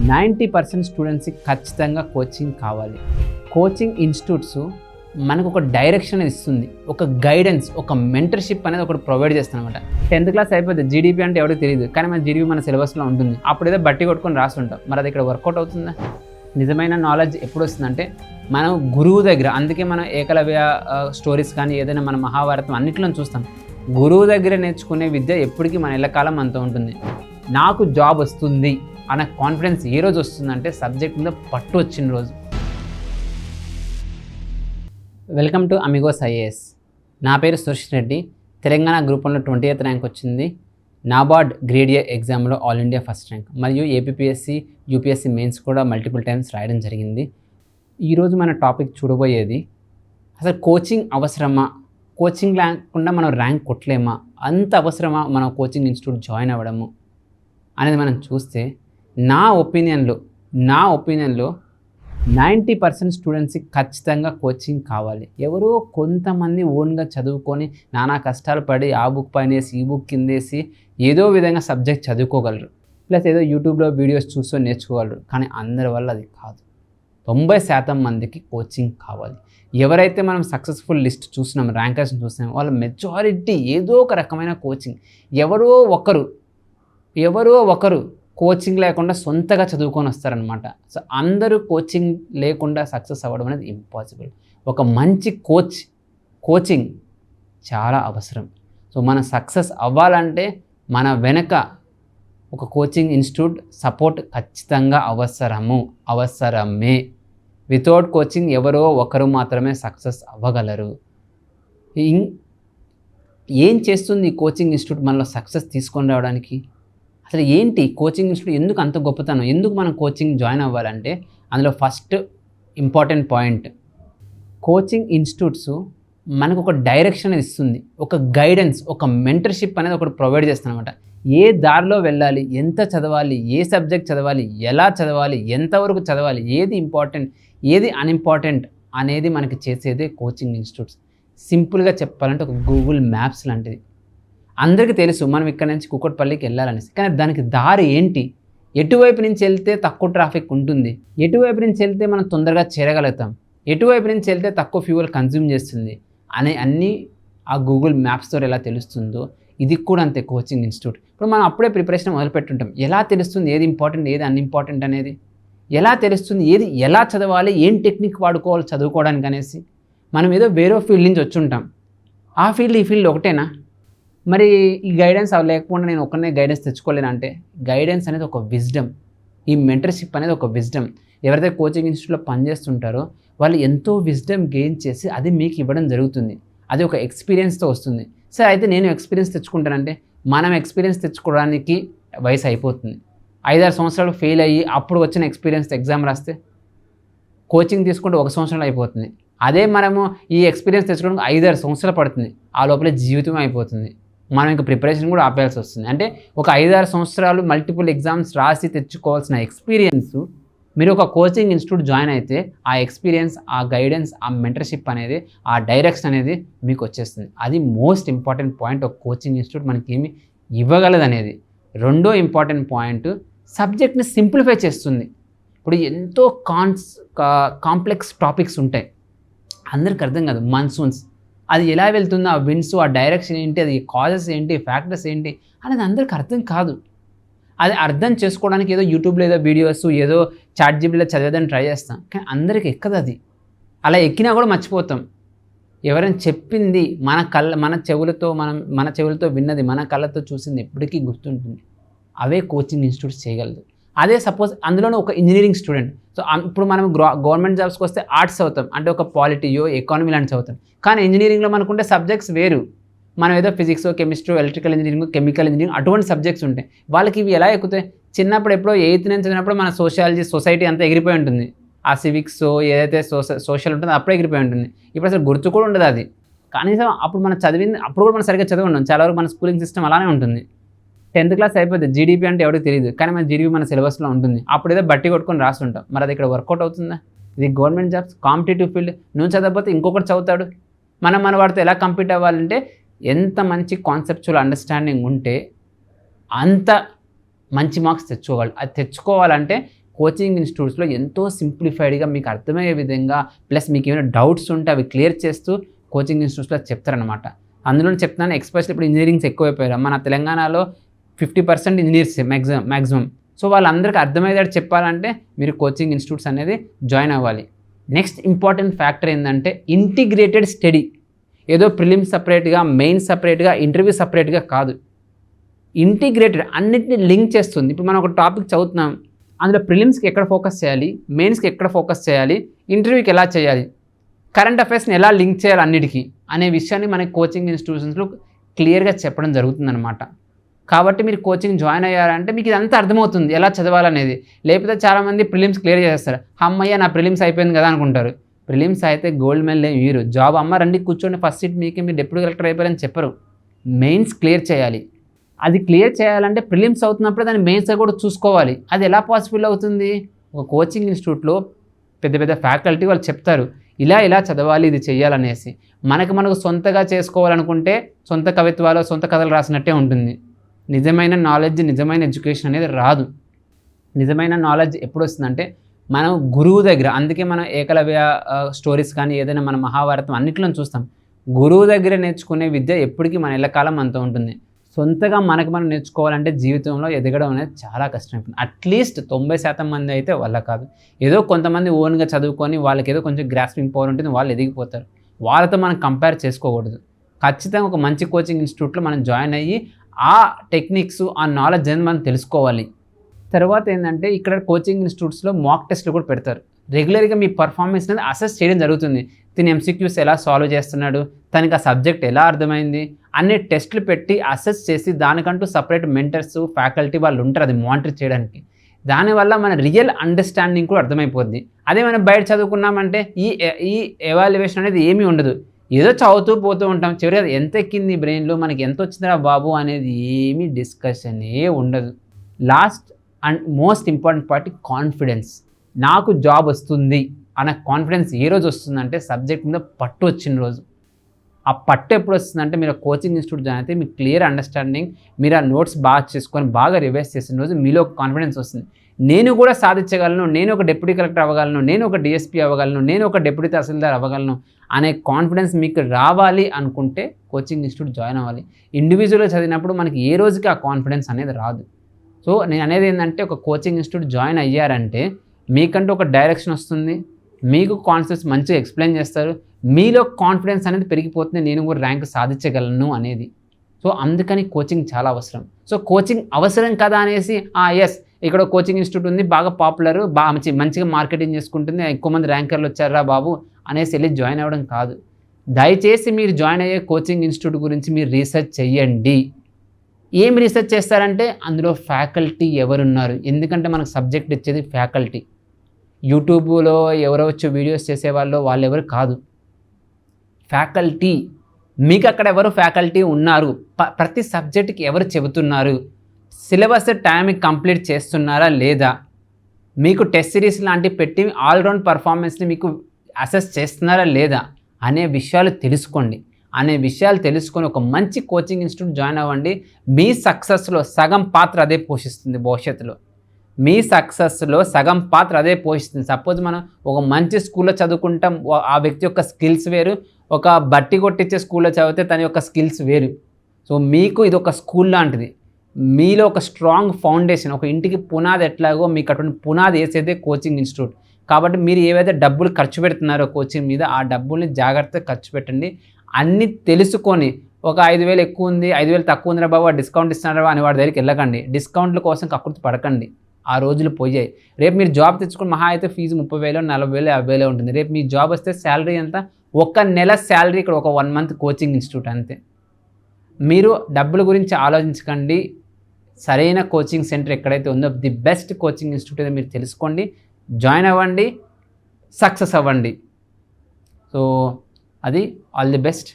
90% స్టూడెంట్స్కి ఖచ్చితంగా కోచింగ్ కావాలి. కోచింగ్ ఇన్స్టిట్యూట్స్ మనకు ఒక డైరెక్షన్ ఇస్తుంది, ఒక గైడెన్స్, ఒక మెంటర్షిప్ అనేది ఒకటి ప్రొవైడ్ చేస్తుంది అనమాట. 10th క్లాస్ అయిపోతే జీడీపీ అంటే ఎవరికి తెలియదు, కానీ మన జీడీపీ మన సిలబస్లో ఉంటుంది. అప్పుడు ఏదో బట్టి కొట్టుకొని రాస్తుంటాం, మరి అది ఇక్కడ వర్కౌట్ అవుతుందా? నిజమైన నాలెడ్జ్ ఎప్పుడు వస్తుందంటే మనం గురువు దగ్గర. అందుకే మనం ఏకలవ్య స్టోరీస్ కానీ ఏదైనా మన మహాభారతం అన్నింటిలో చూస్తాం. గురువు దగ్గర నేర్చుకునే విద్య ఎప్పటికీ మన ఎల్లకాలం అంత ఉంటుంది. నాకు జాబ్ వస్తుంది అన్న కాన్ఫిడెన్స్ ఏ రోజు వస్తుందంటే సబ్జెక్ట్ మీద పట్టు వచ్చిన రోజు. Welcome to Amigos IAS. నా పేరు సురేష్ రెడ్డి. తెలంగాణ గ్రూప్ 1లో 20th ర్యాంక్ వచ్చింది. నాబార్డ్ గ్రేడ్ ఏ ఎగ్జామ్లో ఆల్ ఇండియా ఫస్ట్ ర్యాంక్, మరియు ఏపీపీఎస్సీ యూపీఎస్సీ మెయిన్స్ కూడా మల్టిపుల్ టైమ్స్ రాయడం జరిగింది. ఈరోజు మన టాపిక్ చూడబోయేది అసలు కోచింగ్ అవసరమా, కోచింగ్ లేకుండా మనం ర్యాంక్ కొట్టలేమా, అంత అవసరమా మనం కోచింగ్ ఇన్స్టిట్యూట్ జాయిన్ అవ్వడము అనేది మనం చూస్తే నా ఒపీనియన్లో 90% స్టూడెంట్స్కి ఖచ్చితంగా కోచింగ్ కావాలి. ఎవరో కొంతమంది ఓన్గా చదువుకొని నానా కష్టాలు పడి ఆ బుక్ పైనేసి ఈ బుక్ కిందేసి ఏదో విధంగా సబ్జెక్ట్ చదువుకోగలరు, ప్లస్ ఏదో యూట్యూబ్లో వీడియోస్ చూస్తూ నేర్చుకోగలరు. కానీ అందరి వల్ల అది కాదు. 90% మందికి కోచింగ్ కావాలి. ఎవరైతే మనం సక్సెస్ఫుల్ లిస్ట్ చూస్తున్నాం, ర్యాంకర్స్ని చూస్తున్నాం, వాళ్ళ మెజారిటీ ఏదో ఒక రకమైన కోచింగ్, ఎవరో ఒకరు కోచింగ్ లేకుండా సొంతగా చదువుకొని వస్తారనమాట. సో అందరూ కోచింగ్ లేకుండా సక్సెస్ అవ్వడం అనేది ఇంపాసిబుల్. ఒక మంచి కోచింగ్ చాలా అవసరం. సో మనం సక్సెస్ అవ్వాలంటే మన వెనక ఒక కోచింగ్ ఇన్స్టిట్యూట్ సపోర్ట్ ఖచ్చితంగా అవసరమే. వితౌట్ కోచింగ్ ఎవరో ఒకరు మాత్రమే సక్సెస్ అవ్వగలరు. ఏం చేస్తుంది ఈ కోచింగ్ ఇన్స్టిట్యూట్ మనలో సక్సెస్ తీసుకొని రావడానికి? అసలు ఏంటి కోచింగ్ ఇన్స్టిట్యూట్, ఎందుకు అంత గొప్పతనం, ఎందుకు మనం కోచింగ్ జాయిన్ అవ్వాలంటే అందులో first important point, coaching institutes మనకు ఒక డైరెక్షన్ ఇస్తుంది, ఒక గైడెన్స్, ఒక మెంటర్షిప్ అనేది ఒకటి ప్రొవైడ్ చేస్తుంది అనమాట. ఏ దారిలో వెళ్ళాలి, ఎంత చదవాలి, ఏ సబ్జెక్ట్ చదవాలి, ఎలా చదవాలి, ఎంతవరకు చదవాలి, ఏది ఇంపార్టెంట్, ఏది అన్ఇంపార్టెంట్ అనేది మనకి చేసేదే కోచింగ్ ఇన్స్టిట్యూట్స్. సింపుల్గా చెప్పాలంటే ఒక గూగుల్ మ్యాప్స్ లాంటిది. అందరికీ తెలుసు మనం ఇక్కడ నుంచి కుక్కట్పల్లికి వెళ్ళాలనేసి, కానీ దానికి దారి ఏంటి, ఎటువైపు నుంచి వెళ్తే తక్కువ ట్రాఫిక్ ఉంటుంది, ఎటువైపు నుంచి వెళ్తే మనం తొందరగా చేరగలుగుతాం, ఎటువైపు నుంచి వెళ్తే తక్కువ ఫ్యూయల్ కన్జ్యూమ్ చేస్తుంది అన్నీ ఆ గూగుల్ మ్యాప్స్తో ఎలా తెలుస్తుందో ఇది కూడా అంతే కోచింగ్ ఇన్స్టిట్యూట్. ఇప్పుడు మనం అప్పుడే ప్రిపరేషన్ మొదలుపెట్టుంటాం. ఎలా తెలుస్తుంది ఏది ఇంపార్టెంట్ ఏది అన్ఇంపార్టెంట్ అనేది? ఎలా తెలుస్తుంది ఏది ఎలా చదవాలి, ఏం టెక్నిక్ వాడుకోవాలి చదువుకోవడానికి అనేసి? మనం ఏదో వేరే ఫీల్డ్ నుంచి వచ్చి ఉంటాం. ఆ ఫీల్డ్ ఈ ఫీల్డ్ ఒకటేనా? మరి ఈ గైడెన్స్ లేకుండా నేను ఒక్కనే గైడెన్స్ తెచ్చుకోలేనంటే, గైడెన్స్ అనేది ఒక విజ్డమ్, ఈ మెంటర్షిప్ అనేది ఒక విజ్డమ్. ఎవరైతే కోచింగ్ ఇన్స్టిట్యూట్లో పనిచేస్తుంటారో వాళ్ళు ఎంతో విజ్డమ్ గెయిన్ చేసి అది మీకు ఇవ్వడం జరుగుతుంది. అది ఒక ఎక్స్పీరియన్స్తో వస్తుంది. సరే, అయితే నేను ఎక్స్పీరియన్స్ తెచ్చుకుంటానంటే, మనం ఎక్స్పీరియన్స్ తెచ్చుకోవడానికి వయసు అయిపోతుంది. 5-6 సంవత్సరాలు ఫెయిల్ అయ్యి అప్పుడు వచ్చిన ఎక్స్పీరియన్స్ ఎగ్జామ్ రాస్తే కోచింగ్ తీసుకుంటే 1 సంవత్సరంలో అయిపోతుంది. అదే మనము ఈ ఎక్స్పీరియన్స్ తెచ్చుకోవడానికి 5-6 సంవత్సరాలు పడుతుంది. ఆ లోపల జీవితం అయిపోతుంది. మనం ఇంకా ప్రిపరేషన్ కూడా ఆపేయాల్సి వస్తుంది. అంటే ఒక 5-6 సంవత్సరాలు మల్టిపుల్ ఎగ్జామ్స్ రాసి తెచ్చుకోవాల్సిన ఎక్స్పీరియన్స్ మీరు ఒక కోచింగ్ ఇన్స్టిట్యూట్ జాయిన్ అయితే ఆ ఎక్స్పీరియన్స్, ఆ గైడెన్స్, ఆ మెంటర్షిప్ అనేది, ఆ డైరెక్షన్ అనేది మీకు వచ్చేస్తుంది. అది మోస్ట్ ఇంపార్టెంట్ పాయింట్. ఒక కోచింగ్ ఇన్స్టిట్యూట్ మనకి ఏమి ఇవ్వగలదు అనేది. రెండో ఇంపార్టెంట్ పాయింట్, సబ్జెక్ట్ని సింప్లిఫై చేస్తుంది. ఇప్పుడు ఎంతో కాంప్లెక్స్ టాపిక్స్ ఉంటాయి, అందరికి అర్థం కాదు. మాన్సూన్స్ అది ఎలా వెళ్తుందో, ఆ విండ్స్, ఆ డైరెక్షన్ ఏంటి, అది కాజెస్ ఏంటి, ఫ్యాక్టర్స్ ఏంటి అనేది అందరికి అర్థం కాదు. అది అర్థం చేసుకోవడానికి ఏదో యూట్యూబ్లో ఏదో వీడియోస్, ఏదో చాట్‌జీపీటీలో చదివేదని ట్రై చేస్తాం, కానీ అందరికి ఎక్కదు అది. అలా ఎక్కినా కూడా మర్చిపోతాం. ఎవరైనా చెప్పింది మన చెవులతో విన్నది, మన కళ్ళతో చూసింది ఎప్పటికీ గుర్తుంటుంది. అవే కోచింగ్ ఇన్స్టిట్యూట్స్ చేయగలదు. అదే సపోజ్ అందులోనే ఒక ఇంజనీరింగ్ స్టూడెంట్. సో ఇప్పుడు మనం గవర్నమెంట్ జాబ్స్కి వస్తే ఆర్ట్స్ చదువుతాం, అంటే ఒక పాలిటీయో ఎకానమీ లాంటి చదువుతాం. కానీ ఇంజనీరింగ్లో మనకుంటే సబ్జెక్ట్స్ వేరు. మనం ఏదో physics, chemistry, electrical engineering, chemical engineering అటువంటి సబ్జెక్ట్స్ ఉంటాయి. వాళ్ళకి ఇవి ఎలా ఎక్కుతాయి? చిన్నప్పుడు ఎప్పుడో 8th నుంచి చదివినప్పుడు మన సోషాలజీ, సొసైటీ అంతా ఎగిరిపోయి ఉంటుంది. ఆ సివిక్స్ ఏదైతే సోషల్ ఉంటుందో అప్పుడే ఎగిరిపోయి ఉంటుంది. ఇప్పుడు అసలు గుర్తు కూడా ఉండదు అది. కనీసం అప్పుడు మనం చదివింది అప్పుడు కూడా మనం సరిగ్గా చదివి ఉన్నాం. చాలా వరకు మన స్కూలింగ్ సిస్టమ్ అలానే ఉంటుంది. 10th క్లాస్ అయిపోతే జీడీపీ అంటే ఎవరికి తెలియదు, కానీ మన జీడీపీ మన సిలబస్లో ఉంటుంది. అప్పుడు ఏదో బట్టి కొట్టుకొని రాస్తుంటాం, మరి అది ఇక్కడ వర్కౌట్ అవుతుందా? ఇది గవర్నమెంట్ జాబ్స్, కాంపిటేటివ్ ఫీల్డ్. నువ్వు చదవకపోతే ఇంకొకటి చదువుతాడు. మన వాడితో ఎలా కంపీట్ అవ్వాలంటే, ఎంత మంచి కాన్సెప్చువల్ అండర్స్టాండింగ్ ఉంటే అంత మంచి మార్క్స్ తెచ్చుకోవాలి. అది తెచ్చుకోవాలంటే కోచింగ్ ఇన్స్టిట్యూట్స్లో ఎంతో సింప్లిఫైడ్గా మీకు అర్థమయ్యే విధంగా ప్లస్ మీకు ఏమైనా డౌట్స్ ఉంటే అవి క్లియర్ చేస్తూ కోచింగ్ ఇన్స్టిట్యూట్స్లో చెప్తారనమాట. అందులో చెప్తున్నాను, ఎక్స్పెషల్లీ ఇప్పుడు ఇంజనీరింగ్స్ ఎక్కువైపోయారు. మన తెలంగాణలో 50% ఇంజనీర్స్ మ్యాక్సిమం. సో వాళ్ళందరికీ అర్థమయ్యేటట్టు చెప్పాలంటే మీరు కోచింగ్ ఇన్స్టిట్యూట్స్ అనేది జాయిన్ అవ్వాలి. నెక్స్ట్ ఇంపార్టెంట్ ఫ్యాక్టర్ ఏంటంటే ఇంటిగ్రేటెడ్ స్టడీ. ఏదో ప్రిలిమ్స్ సపరేట్గా, మెయిన్ సపరేట్గా, ఇంటర్వ్యూ సపరేట్గా కాదు. ఇంటిగ్రేటెడ్, అన్నిటిని లింక్ చేస్తుంది. ఇప్పుడు మనం ఒక టాపిక్ చదువుతున్నాం, అందులో ప్రిలిమ్స్కి ఎక్కడ ఫోకస్ చేయాలి, మెయిన్స్కి ఎక్కడ ఫోకస్ చేయాలి, ఇంటర్వ్యూకి ఎలా చేయాలి, కరెంట్ అఫైర్స్ని ఎలా లింక్ చేయాలి అన్నిటికీ అనే విషయాన్ని మనకి కోచింగ్ ఇన్స్టిట్యూషన్స్లో క్లియర్గా చెప్పడం జరుగుతుందన్నమాట. కాబట్టి మీరు కోచింగ్ జాయిన్ అయ్యారంటే మీకు ఇదంతా అర్థమవుతుంది ఎలా చదవాలనేది. లేకపోతే చాలామంది ప్రిలిమ్స్ క్లియర్ చేస్తారు, అమ్మయ్య నా ప్రిలిమ్స్ అయిపోయింది కదా అనుకుంటారు. ప్రిలిమ్స్ అయితే గోల్డ్ మెడల్ మీరు జాబ్ అమ్మ రండి కూర్చోండి ఫస్ట్ సీట్ మీకే, మీరు డెప్యూటీ కలెక్టర్ అయిపోయారని చెప్పరు. మెయిన్స్ క్లియర్ చేయాలి. అది క్లియర్ చేయాలంటే ప్రిలిమ్స్ అవుతున్నప్పుడు దాన్ని మెయిన్స్ కూడా చూసుకోవాలి. అది ఎలా పాసిబుల్ అవుతుంది? ఒక కోచింగ్ ఇన్స్టిట్యూట్లో పెద్ద పెద్ద ఫ్యాకల్టీ వాళ్ళు చెప్తారు ఇలా చదవాలి, ఇది చెయ్యాలనేసి. మనకు సొంతగా చేసుకోవాలనుకుంటే సొంత కవిత్వాలు, సొంత కథలు రాసినట్టే ఉంటుంది. నిజమైన నాలెడ్జ్, నిజమైన ఎడ్యుకేషన్ అనేది రాదు. నిజమైన నాలెడ్జ్ ఎప్పుడు వస్తుందంటే మనం గురువు దగ్గర. అందుకే మనం ఏకలవ్య స్టోరీస్ కానీ ఏదైనా మన మహాభారతం అన్నిట్లో చూస్తాం. గురువు దగ్గర నేర్చుకునే విద్య ఎప్పటికీ మన ఎల్లకాలం మనతో ఉంటుంది. సొంతగా మనకు మనం నేర్చుకోవాలంటే జీవితంలో ఎదగడం అనేది చాలా కష్టమైపోతుంది. అట్లీస్ట్ 90% మంది అయితే వల్ల కాదు. ఏదో కొంతమంది ఓన్గా చదువుకొని వాళ్ళకి ఏదో కొంచెం గ్రాస్పింగ్ పవర్ ఉంటుంది, వాళ్ళు ఎదిగిపోతారు. వాళ్ళతో మనం కంపేర్ చేసుకోకూడదు. ఖచ్చితంగా ఒక మంచి కోచింగ్ ఇన్స్టిట్యూట్లో మనం జాయిన్ అయ్యి ఆ టెక్నిక్స్, ఆ నాలెడ్జ్ అనేది మనం తెలుసుకోవాలి. తర్వాత ఏంటంటే ఇక్కడ కోచింగ్ ఇన్స్టిట్యూట్స్లో మాక్ టెస్ట్లు కూడా పెడతారు. రెగ్యులర్గా మీ పర్ఫార్మెన్స్ అనేది అసెస్ చేయడం జరుగుతుంది. తిని ఎంసీక్యూస్ ఎలా సాల్వ్ చేస్తున్నాడు, తనకి ఆ సబ్జెక్ట్ ఎలా అర్థమైంది అనే టెస్టులు పెట్టి అసెస్ చేసి దానికంటూ సపరేట్ మెంటర్స్, ఫ్యాకల్టీ వాళ్ళు ఉంటారు అది మానిటర్ చేయడానికి. దానివల్ల మన రియల్ అండర్స్టాండింగ్ కూడా అర్థమైపోద్ది. అదే మనం బయట చదువుకున్నామంటే ఈ ఎవాల్యుయేషన్ అనేది ఏమీ ఉండదు. ఏదో చదువుతూ పోతూ ఉంటాం, చివరిగా ఎంత ఎక్కింది బ్రెయిన్లో, మనకి ఎంత వచ్చిందిరా బాబు అనేది ఏమీ డిస్కషనే ఉండదు. Last and most important part confidence. నాకు జాబ్ వస్తుంది అన్న కాన్ఫిడెన్స్ ఏ రోజు వస్తుందంటే సబ్జెక్ట్ మీద పట్టు వచ్చిన రోజు. ఆ పట్టు ఎప్పుడు వస్తుందంటే మీరు కోచింగ్ ఇన్స్టిట్యూట్ జాయిన్ అయితే మీకు క్లియర్ అండర్స్టాండింగ్, మీరు ఆ నోట్స్ బాగా చేసుకొని బాగా రివైజ్ చేసిన రోజు మీలో కాన్ఫిడెన్స్ వస్తుంది. నేను కూడా సాధించగలను, నేను ఒక డిప్యూటీ కలెక్టర్ అవ్వగలను, నేను ఒక డిఎస్పీ అవ్వగలను, నేను ఒక డిప్యూటీ తహసీల్దార్ అవ్వగలను అనే కాన్ఫిడెన్స్ మీకు రావాలి అనుకుంటే కోచింగ్ ఇన్స్టిట్యూట్ జాయిన్ అవ్వాలి. ఇండివిజువల్గా చదివినప్పుడు మనకి ఏ రోజుకి ఆ కాన్ఫిడెన్స్ అనేది రాదు. సో నేను అనేది ఏంటంటే ఒక కోచింగ్ ఇన్స్టిట్యూట్ జాయిన్ అయ్యారంటే మీకంటూ ఒక డైరెక్షన్ వస్తుంది, మీకు కాన్సెప్ట్స్ మంచిగా ఎక్స్ప్లెయిన్ చేస్తారు, మీలో కాన్ఫిడెన్స్ అనేది పెరిగిపోతుంది, నేను కూడా ర్యాంక్ సాధించగలను అనేది. సో అందుకని కోచింగ్ చాలా అవసరం. సో కోచింగ్ అవసరం కదా అనేసి ఎస్ ఇక్కడ కోచింగ్ ఇన్స్టిట్యూట్ ఉంది, బాగా పాపులర్, బాగా మంచిగా మార్కెటింగ్ చేసుకుంటుంది, ఎక్కువ మంది ర్యాంకర్లు వచ్చారా బాబు అనేసి వెళ్ళి జాయిన్ అవ్వడం కాదు. దయచేసి మీరు జాయిన్ అయ్యే కోచింగ్ ఇన్స్టిట్యూట్ గురించి మీరు రీసెర్చ్ చేయండి. ఏం రీసెర్చ్ చేస్తారంటే అందులో ఫ్యాకల్టీ ఎవరున్నారు, ఎందుకంటే మనకు సబ్జెక్ట్ ఇచ్చేది ఫ్యాకల్టీ. యూట్యూబ్లో ఎవరో వచ్చి వీడియోస్ చేసేవాళ్ళు వాళ్ళెవరు కాదు, ఫ్యాకల్టీ. మీకు అక్కడ ఎవరు ఫ్యాకల్టీ ఉన్నారు, ప్రతి సబ్జెక్ట్కి ఎవరు చెబుతున్నారు, సిలబస్ టైంకి కంప్లీట్ చేస్తున్నారా లేదా, మీకు టెస్ట్ సిరీస్ లాంటివి పెట్టి ఆల్రౌండ్ పర్ఫార్మెన్స్ని మీకు అసెస్ చేస్తున్నారా లేదా అనే విషయాలు తెలుసుకోండి. అనే విషయాలు తెలుసుకొని ఒక మంచి కోచింగ్ ఇన్స్టిట్యూట్ జాయిన్ అవ్వండి. మీ సక్సెస్లో సగం పాత్ర అదే పోషిస్తుంది. భవిష్యత్తులో మీ సక్సెస్లో సగం పాత్ర అదే పోషిస్తుంది. సపోజ్ మనం ఒక మంచి స్కూల్లో చదువుకుంటాం, ఆ వ్యక్తి యొక్క స్కిల్స్ వేరు, ఒక బట్టి కొట్టించే స్కూల్లో చదివితే తన యొక్క స్కిల్స్ వేరు. సో మీకు ఇది ఒక స్కూల్ లాంటిది. మీలో ఒక స్ట్రాంగ్ ఫౌండేషన్, ఒక ఇంటికి పునాది ఎట్లాగో మీకు అటువంటి పునాది వేసేదే కోచింగ్ ఇన్స్టిట్యూట్. కాబట్టి మీరు ఏవైతే డబ్బులు ఖర్చు పెడుతున్నారో కోచింగ్ మీద, ఆ డబ్బుల్ని జాగ్రత్తగా ఖర్చు పెట్టండి. అన్నీ తెలుసుకొని ఒక 5,000 ఎక్కువ ఉంది, 5,000 తక్కువ ఉందిరా బాబు, డిస్కౌంట్ ఇస్తున్నారా అని వాడి దగ్గరికి వెళ్ళకండి. డిస్కౌంట్ల కోసం కక్కుర్తి పడకండి. ఆ రోజులు పోయాయి. రేపు మీరు జాబ్ తెచ్చుకుని మహా అయితే ఫీజు 30,000, 40,000, 50,000 ఉంటుంది. రేపు మీ జాబ్ వస్తే శాలరీ ఎంత, ఒక నెల శాలరీ ఇక్కడ ఒక 1 మంత్ కోచింగ్ ఇన్స్టిట్యూట్ అంతే. మీరు డబ్బుల గురించి ఆలోచించకండి. సరైన కోచింగ్ సెంటర్ ఎక్కడైతే ఉందో ది బెస్ట్ కోచింగ్ ఇన్స్టిట్యూట్ అయితే మీరు తెలుసుకోండి, జాయిన్ అవ్వండి, సక్సెస్ అవ్వండి. సో అది ఆల్ ది బెస్ట్.